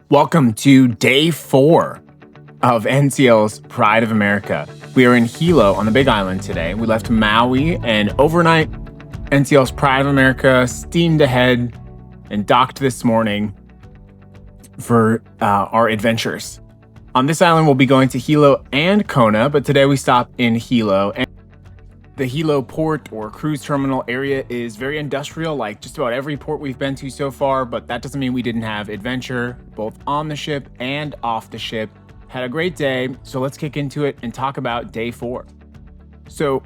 Welcome to day 4 of NCL's Pride of America. We are in Hilo on the Big Island today. We left Maui and overnight, NCL's Pride of America steamed ahead and docked this morning for our adventures. On this island, we'll be going to Hilo and Kona, but today we stop in Hilo. And the Hilo port or cruise terminal area is very industrial, like just about every port we've been to so far, but that doesn't mean we didn't have adventure, both on the ship and off the ship. Had a great day, so let's kick into it and talk about day 4. So,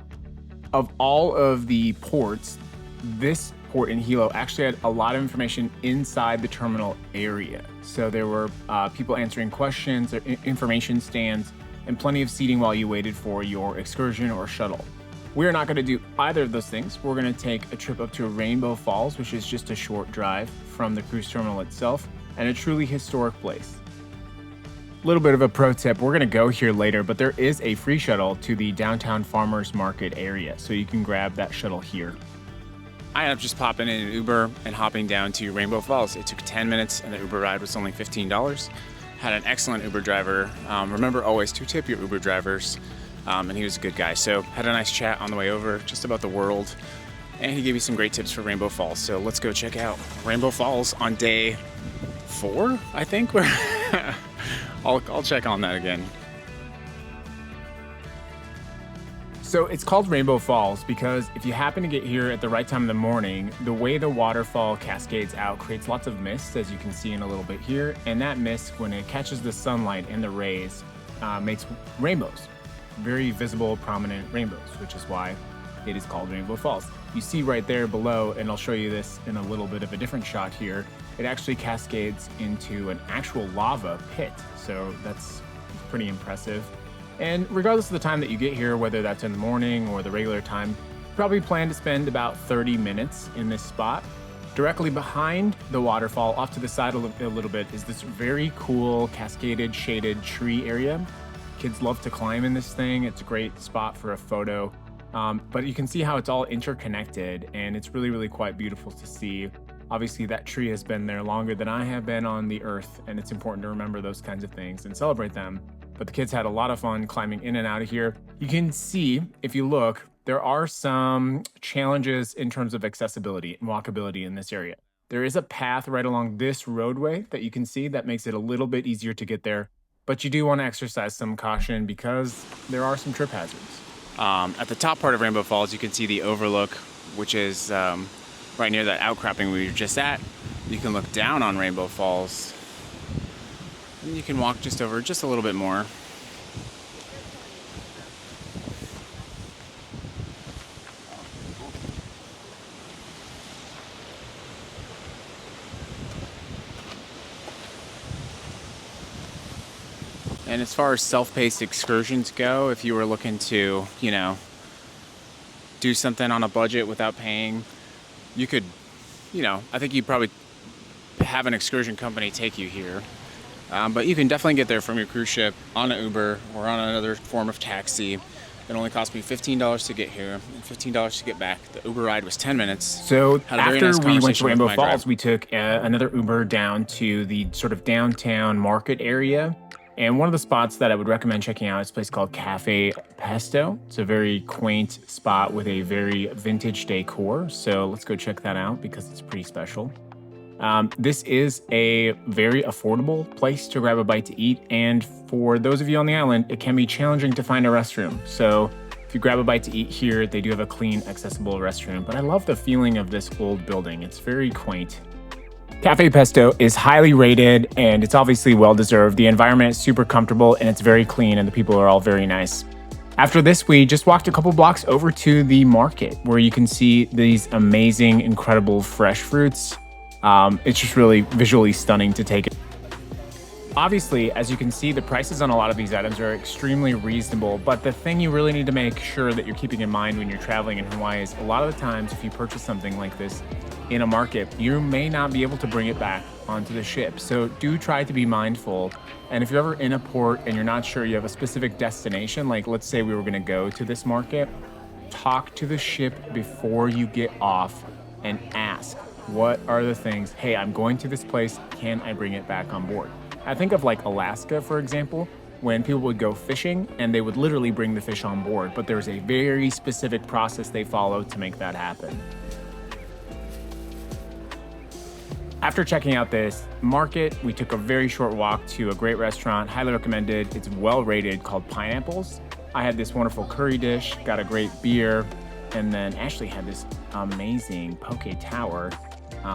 of all of the ports, this port in Hilo actually had a lot of information inside the terminal area. So there were people answering questions, information stands, and plenty of seating while you waited for your excursion or shuttle. We're not going to do either of those things. We're going to take a trip up to Rainbow Falls, which is just a short drive from the cruise terminal itself, and a truly historic place. A little bit of a pro tip, we're going to go here later, but there is a free shuttle to the downtown farmers market area, so you can grab that shuttle here. I ended up just popping in an Uber and hopping down to Rainbow Falls. It took 10 minutes and the Uber ride was only $15. Had an excellent Uber driver. Remember always to tip your Uber drivers. And he was a good guy. So had a nice chat on the way over just about the world. And he gave me some great tips for Rainbow Falls. So let's go check out Rainbow Falls on day 4, I think. I'll check on that again. So it's called Rainbow Falls because if you happen to get here at the right time in the morning, the way the waterfall cascades out creates lots of mist, as you can see in a little bit here. And that mist, when it catches the sunlight and the rays, makes rainbows. Very visible, prominent rainbows, which is why it is called Rainbow Falls. You see right there below, and I'll show you this in a little bit of a different shot here, it actually cascades into an actual lava pit. So that's pretty impressive. And regardless of the time that you get here, whether that's in the morning or the regular time, you probably plan to spend about 30 minutes in this spot. Directly behind the waterfall, off to the side a little bit, is this very cool cascaded shaded tree area. Kids love to climb in this thing. It's a great spot for a photo. But you can see how it's all interconnected and it's really, really quite beautiful to see. Obviously that tree has been there longer than I have been on the earth, and it's important to remember those kinds of things and celebrate them. But the kids had a lot of fun climbing in and out of here. You can see, if you look, there are some challenges in terms of accessibility and walkability in this area. There is a path right along this roadway that you can see that makes it a little bit easier to get there. But you do want to exercise some caution because there are some trip hazards. At the top part of Rainbow Falls, you can see the overlook, which is right near that outcropping we were just at. You can look down on Rainbow Falls, and you can walk just over just a little bit more. And as far as self-paced excursions go, if you were looking to, do something on a budget without paying, you could, I think you'd probably have an excursion company take you here. But you can definitely get there from your cruise ship on an Uber or on another form of taxi. It only cost me $15 to get here and $15 to get back. The Uber ride was 10 minutes. So after we went to Rainbow Falls, we took another Uber down to the sort of downtown market area. And one of the spots that I would recommend checking out is a place called Cafe Pesto. It's a very quaint spot with a very vintage decor. So let's go check that out because it's pretty special. This is a very affordable place to grab a bite to eat. And for those of you on the island, it can be challenging to find a restroom. So if you grab a bite to eat here, they do have a clean, accessible restroom. But I love the feeling of this old building. It's very quaint. Cafe Pesto is highly rated and it's obviously well-deserved. The environment is super comfortable and it's very clean and the people are all very nice. After this, we just walked a couple blocks over to the market where you can see these amazing, incredible fresh fruits. It's just really visually stunning to take it. Obviously, as you can see, the prices on a lot of these items are extremely reasonable, but the thing you really need to make sure that you're keeping in mind when you're traveling in Hawaii is a lot of the times if you purchase something like this in a market, you may not be able to bring it back onto the ship. So do try to be mindful. And if you're ever in a port and you're not sure you have a specific destination, like let's say we were gonna go to this market, talk to the ship before you get off and ask, what are the things, hey, I'm going to this place, can I bring it back on board? I think of like Alaska, for example, when people would go fishing and they would literally bring the fish on board, but there's a very specific process they follow to make that happen. After checking out this market, we took a very short walk to a great restaurant, highly recommended. It's well rated, called Pineapples. I had this wonderful curry dish, got a great beer, and then Ashley had this amazing poke tower,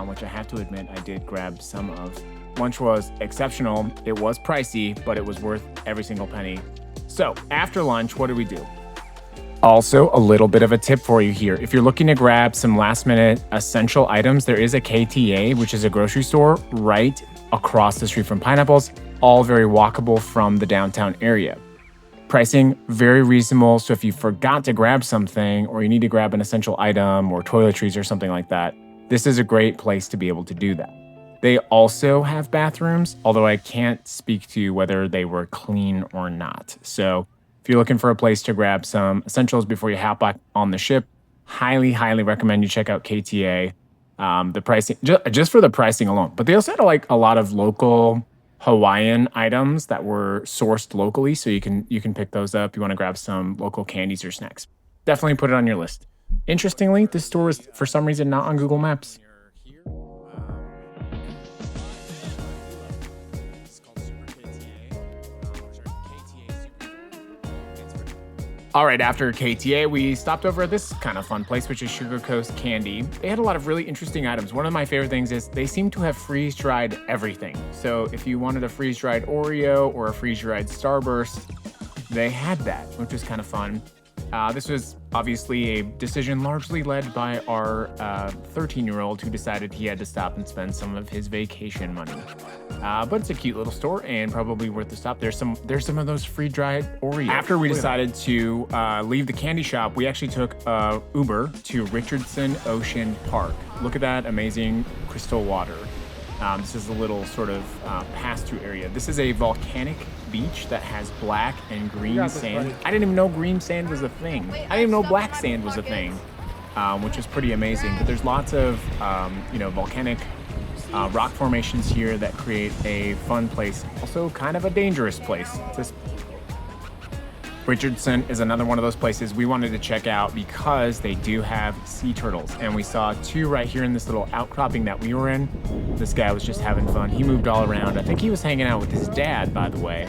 which I have to admit I did grab some of. Lunch was exceptional. It was pricey, but it was worth every single penny. So after lunch, what did we do? Also, a little bit of a tip for you here. If you're looking to grab some last minute essential items, there is a KTA, which is a grocery store right across the street from Pineapples, all very walkable from the downtown area. Pricing, very reasonable. So if you forgot to grab something or you need to grab an essential item or toiletries or something like that, this is a great place to be able to do that. They also have bathrooms, although I can't speak to whether they were clean or not. So if you're looking for a place to grab some essentials before you hop back on the ship, highly, highly recommend you check out KTA. The pricing, just for the pricing alone. But they also had like a lot of local Hawaiian items that were sourced locally, so you can pick those up. You want to grab some local candies or snacks. Definitely put it on your list. Interestingly, this store is for some reason not on Google Maps. All right, after KTA, we stopped over at this kind of fun place, which is Sugar Coast Candy. They had a lot of really interesting items. One of my favorite things is they seem to have freeze-dried everything. So if you wanted a freeze-dried Oreo or a freeze-dried Starburst, they had that, which was kind of fun. This was obviously a decision largely led by our 13-year-old who decided he had to stop and spend some of his vacation money. But it's a cute little store and probably worth the stop. There's some of those free-dried Oreos. After we decided to leave the candy shop, we actually took Uber to Richardson Ocean Park. Look at that amazing crystal water. This is a little sort of pass-through area. This is a volcanic beach that has black and green sand. I didn't even know green sand was a thing. I didn't even know black sand was a thing, which is pretty amazing. But there's lots of, volcanic rock formations here that create a fun place. Also kind of a dangerous place. Richardson is another one of those places we wanted to check out because they do have sea turtles. And we saw two right here in this little outcropping that we were in. This guy was just having fun. He moved all around. I think he was hanging out with his dad, by the way,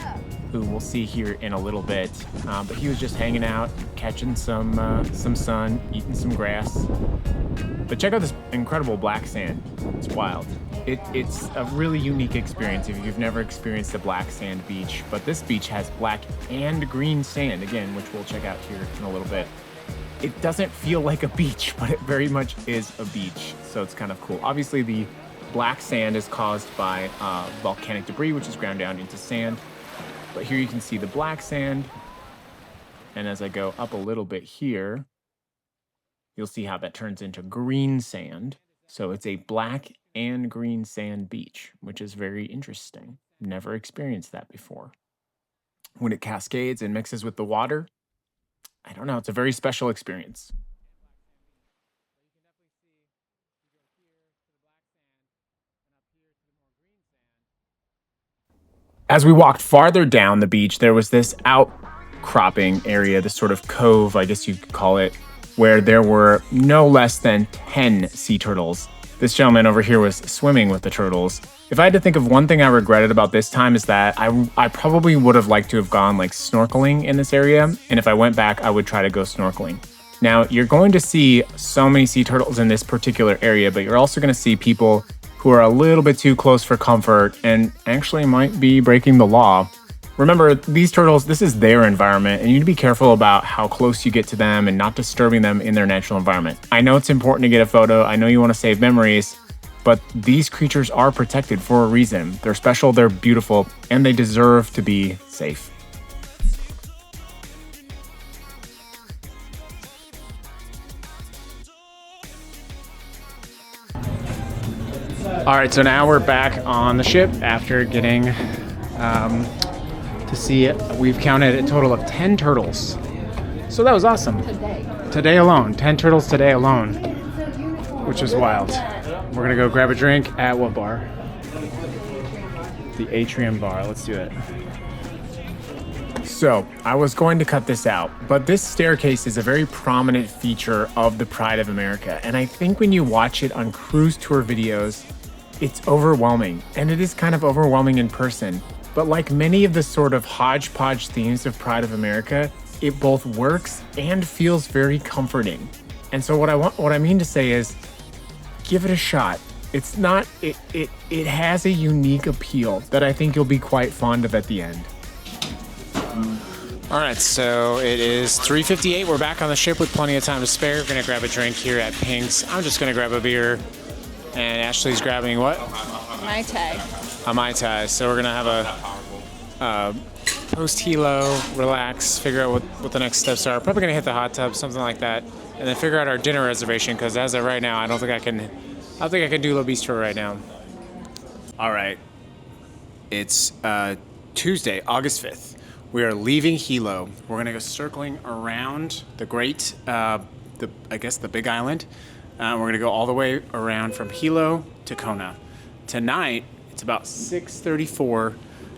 who we'll see here in a little bit. But he was just hanging out, catching some sun, eating some grass. But check out this incredible black sand. It's wild. It's a really unique experience if you've never experienced a black sand beach. But this beach has black and green sand, again, which we'll check out here in a little bit. It doesn't feel like a beach, but it very much is a beach. So it's kind of cool. Obviously, the black sand is caused by volcanic debris, which is ground down into sand. But here you can see the black sand. And as I go up a little bit here, you'll see how that turns into green sand. So it's a black and green sand beach, which is very interesting. Never experienced that before. When it cascades and mixes with the water, I don't know, it's a very special experience. As we walked farther down the beach, there was this outcropping area, this sort of cove, I guess you could call it, where there were no less than 10 sea turtles. This gentleman over here was swimming with the turtles. If I had to think of one thing I regretted about this time is that I probably would have liked to have gone like snorkeling in this area. And if I went back, I would try to go snorkeling. Now, you're going to see so many sea turtles in this particular area, but you're also going to see people who are a little bit too close for comfort and actually might be breaking the law. Remember, these turtles, this is their environment, and you need to be careful about how close you get to them and not disturbing them in their natural environment. I know it's important to get a photo. I know you want to save memories, but these creatures are protected for a reason. They're special, they're beautiful, and they deserve to be safe. All right, so now we're back on the ship after getting to see it. We've counted a total of 10 turtles. So that was awesome. Today alone, 10 turtles today alone, which is wild. We're gonna go grab a drink at what bar? the atrium bar. Let's do it. So, I was going to cut this out, but this staircase is a very prominent feature of the Pride of America, and I think when you watch it on cruise tour videos, it's overwhelming, and it is kind of overwhelming in person. But like many of the sort of hodgepodge themes of Pride of America, it both works and feels very comforting. And so what I mean to say is, give it a shot. It has a unique appeal that I think you'll be quite fond of at the end. All right, so it is 3:58. We're back on the ship with plenty of time to spare. We're gonna grab a drink here at Pink's. I'm just gonna grab a beer, and Ashley's grabbing what? Mai Tai. A Mai Tai. So we're gonna have a post Hilo, relax, figure out what the next steps are. Probably gonna hit the hot tub, something like that, and then figure out our dinner reservation. Because as of right now, I don't think I can do La Bistro right now. All right, it's Tuesday, August 5th. We are leaving Hilo. We're gonna go circling around the the Big Island. We're gonna go all the way around from Hilo to Kona. Tonight, it's about 6:34,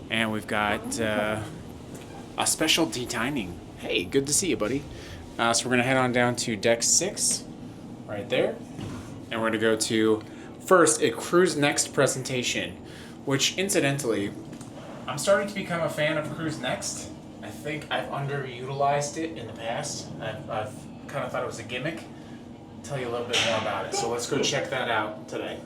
and we've got a specialty dining. Hey, good to see you, buddy. So we're gonna head on down to deck 6, right there, and we're gonna go to first a Cruise Next presentation, which incidentally, I'm starting to become a fan of Cruise Next. I think I've underutilized it in the past. I've kind of thought it was a gimmick. I'll tell you a little bit more about it. So let's go check that out today.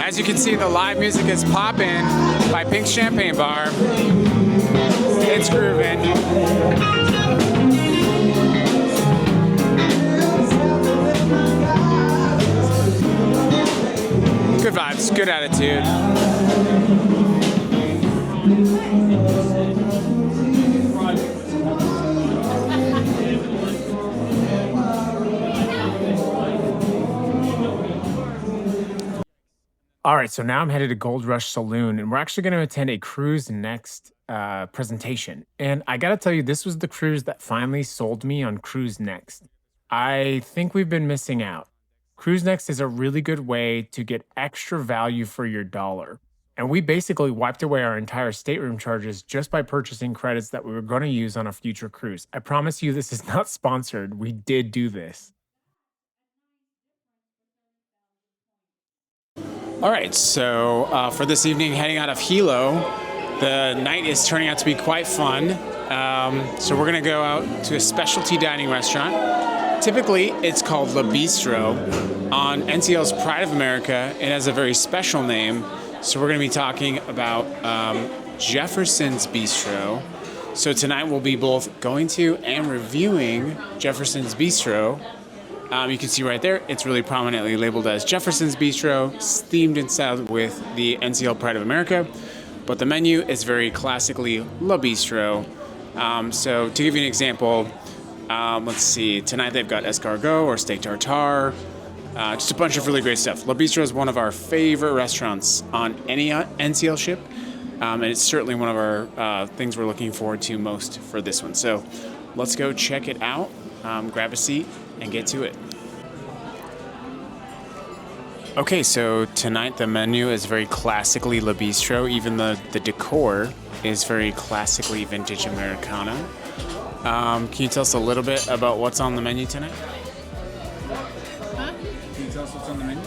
As you can see, the live music is popping by Pink's Champagne Bar. It's grooving. Good vibes, good attitude. All right, so now I'm headed to Gold Rush Saloon, and we're actually going to attend a Cruise Next presentation. And I got to tell you, this was the cruise that finally sold me on Cruise Next. I think we've been missing out. Cruise Next is a really good way to get extra value for your dollar. And we basically wiped away our entire stateroom charges just by purchasing credits that we were going to use on a future cruise. I promise you this is not sponsored. We did do this. All right, so for this evening, heading out of Hilo, the night is turning out to be quite fun. So we're gonna go out to a specialty dining restaurant. Typically, it's called La Bistro. On NCL's Pride of America, it has a very special name. So we're gonna be talking about Jefferson's Bistro. So tonight we'll be both going to and reviewing Jefferson's Bistro. You can see right there, it's really prominently labeled as Jefferson's Bistro, themed and styled with the NCL Pride of America. But the menu is very classically La Bistro. So to give you an example, let's see, tonight they've got escargot or steak tartare, just a bunch of really great stuff. La Bistro is one of our favorite restaurants on any NCL ship, and it's certainly one of our things we're looking forward to most for this one. So let's go check it out, grab a seat, and get to it. Okay, so tonight the menu is very classically La Bistro. Even the decor is very classically vintage Americana. Can you tell us a little bit about what's on the menu tonight? Huh? Can you tell us what's on the menu?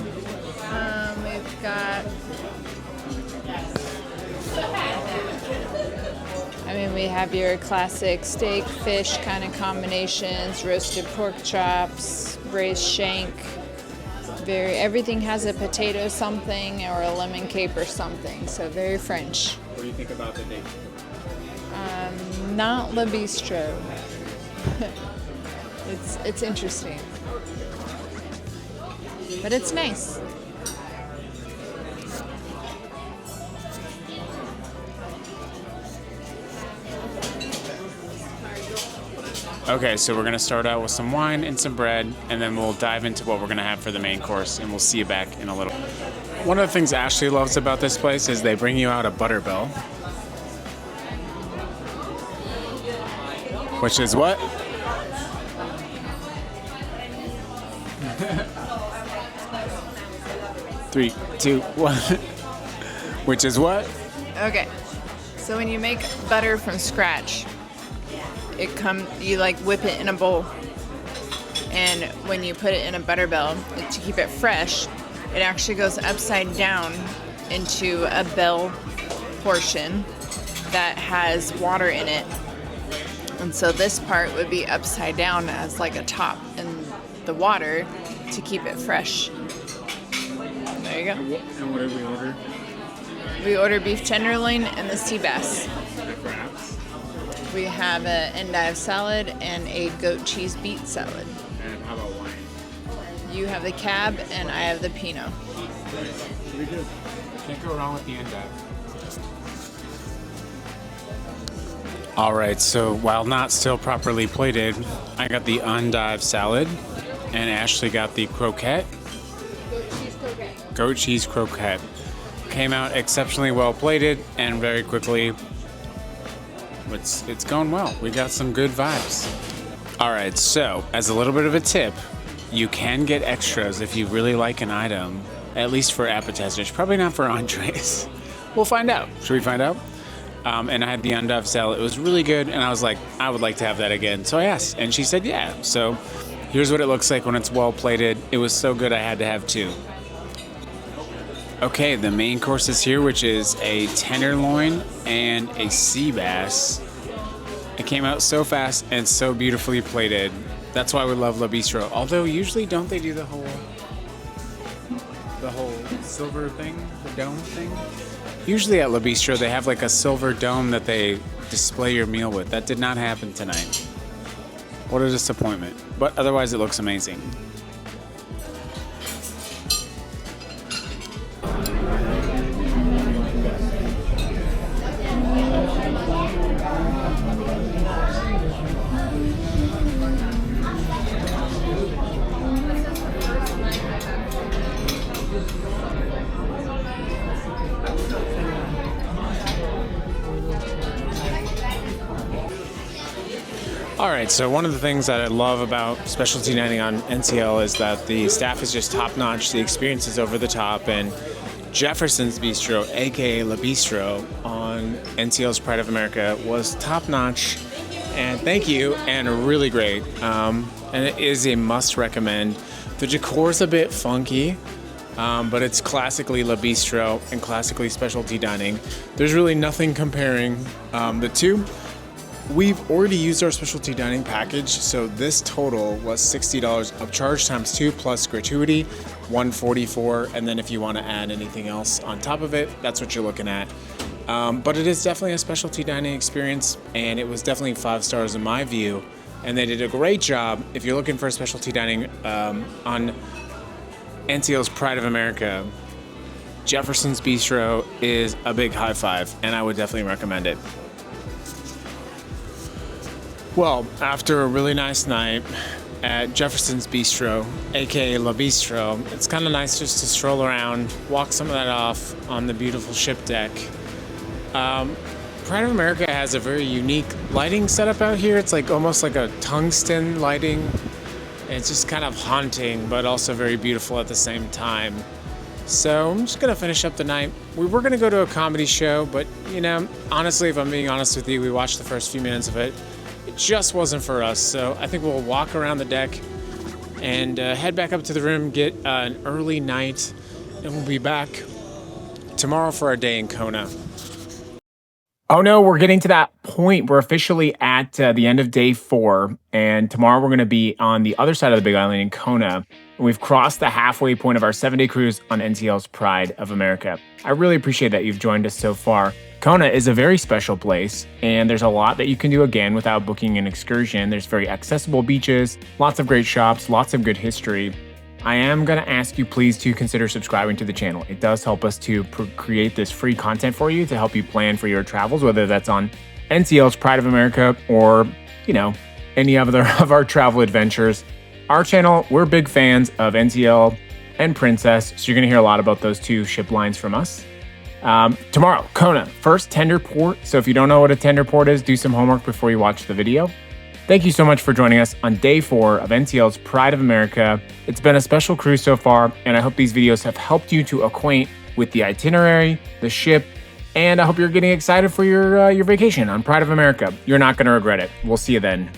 We've got. We have your classic steak, fish kind of combinations, roasted pork chops, braised shank. Everything has a potato something or a lemon cape or something, so very French. What do you think about the date? Not La Bistro. It's interesting, but it's nice. Okay, so we're gonna start out with some wine and some bread, and then we'll dive into what we're gonna have for the main course, and we'll see you back in a little. One of the things Ashley loves about this place is they bring you out a butterbell. Which is what? Three, two, one. Which is what? Okay, so when you make butter from scratch, you like whip it in a bowl, and when you put it in a butter bell to keep it fresh, it actually goes upside down into a bell portion that has water in it, and so this part would be upside down as like a top in the water to keep it fresh. There you go. And what did we order? We order beef tenderloin and the sea bass. We have an endive salad and a goat cheese beet salad. And how about wine? You have the cab and I have the Pinot. Pretty good. Can't go wrong with the endive. All right, so while not still properly plated, I got the endive salad, and Ashley got the croquette. Goat cheese croquette. Came out exceptionally well plated and very quickly. It's going well. We got some good vibes. All right, so as a little bit of a tip, you can get extras if you really like an item, at least for appetizers, probably not for entrees. We'll find out. Should we find out? And I had the endive salad. It was really good, and I was like, I would like to have that again. So I asked, and she said, yeah. So here's what it looks like when it's well plated. It was so good I had to have two. Okay, the main course is here, which is a tenderloin and a sea bass. It came out so fast and so beautifully plated. That's why we love La Bistro. Although usually don't they do the whole silver thing, the dome thing? Usually at La Bistro they have like a silver dome that they display your meal with. That did not happen tonight. What a disappointment. But otherwise it looks amazing. All right, so one of the things that I love about specialty dining on NCL is that the staff is just top-notch, the experience is over the top, and Jefferson's Bistro, aka La Bistro, on NCL's Pride of America was top-notch, and thank you, and really great. And it is a must-recommend. The decor's a bit funky, but it's classically La Bistro and classically specialty dining. There's really nothing comparing the two. We've already used our specialty dining package, so this total was $60 upcharge times 2 plus gratuity, $144, and then if you want to add anything else on top of it, that's what you're looking at. But it is definitely a specialty dining experience, and it was definitely 5 stars in my view, and they did a great job. If you're looking for specialty dining on NCL's Pride of America, Jefferson's Bistro is a big high five, and I would definitely recommend it. Well, after a really nice night at Jefferson's Bistro, aka La Bistro, it's kind of nice just to stroll around, walk some of that off on the beautiful ship deck. Pride of America has a very unique lighting setup out here. It's like almost like a tungsten lighting. It's just kind of haunting, but also very beautiful at the same time. So I'm just gonna finish up the night. We were gonna go to a comedy show, but you know, honestly, if I'm being honest with you, we watched the first few minutes of it. It just wasn't for us, so I think we'll walk around the deck and head back up to the room, get an early night, and we'll be back tomorrow for our day in Kona. Oh no, we're getting to that point. We're officially at the end of day 4, and tomorrow we're going to be on the other side of the Big Island in Kona. We've crossed the halfway point of our 7-day cruise on NCL's Pride of America. I really appreciate that you've joined us so far. Kona is a very special place, and there's a lot that you can do again without booking an excursion. There's very accessible beaches, lots of great shops, lots of good history. I am going to ask you please to consider subscribing to the channel. It does help us to create this free content for you to help you plan for your travels, whether that's on NCL's Pride of America or, you know, any other of our travel adventures. Our channel, we're big fans of NCL and Princess, so you're going to hear a lot about those two ship lines from us. Tomorrow, Kona, first tender port. So if you don't know what a tender port is, do some homework before you watch the video. Thank you so much for joining us on day 4 of NCL's Pride of America. It's been a special cruise so far, and I hope these videos have helped you to acquaint with the itinerary, the ship, and I hope you're getting excited for your vacation on Pride of America. You're not going to regret it. We'll see you then.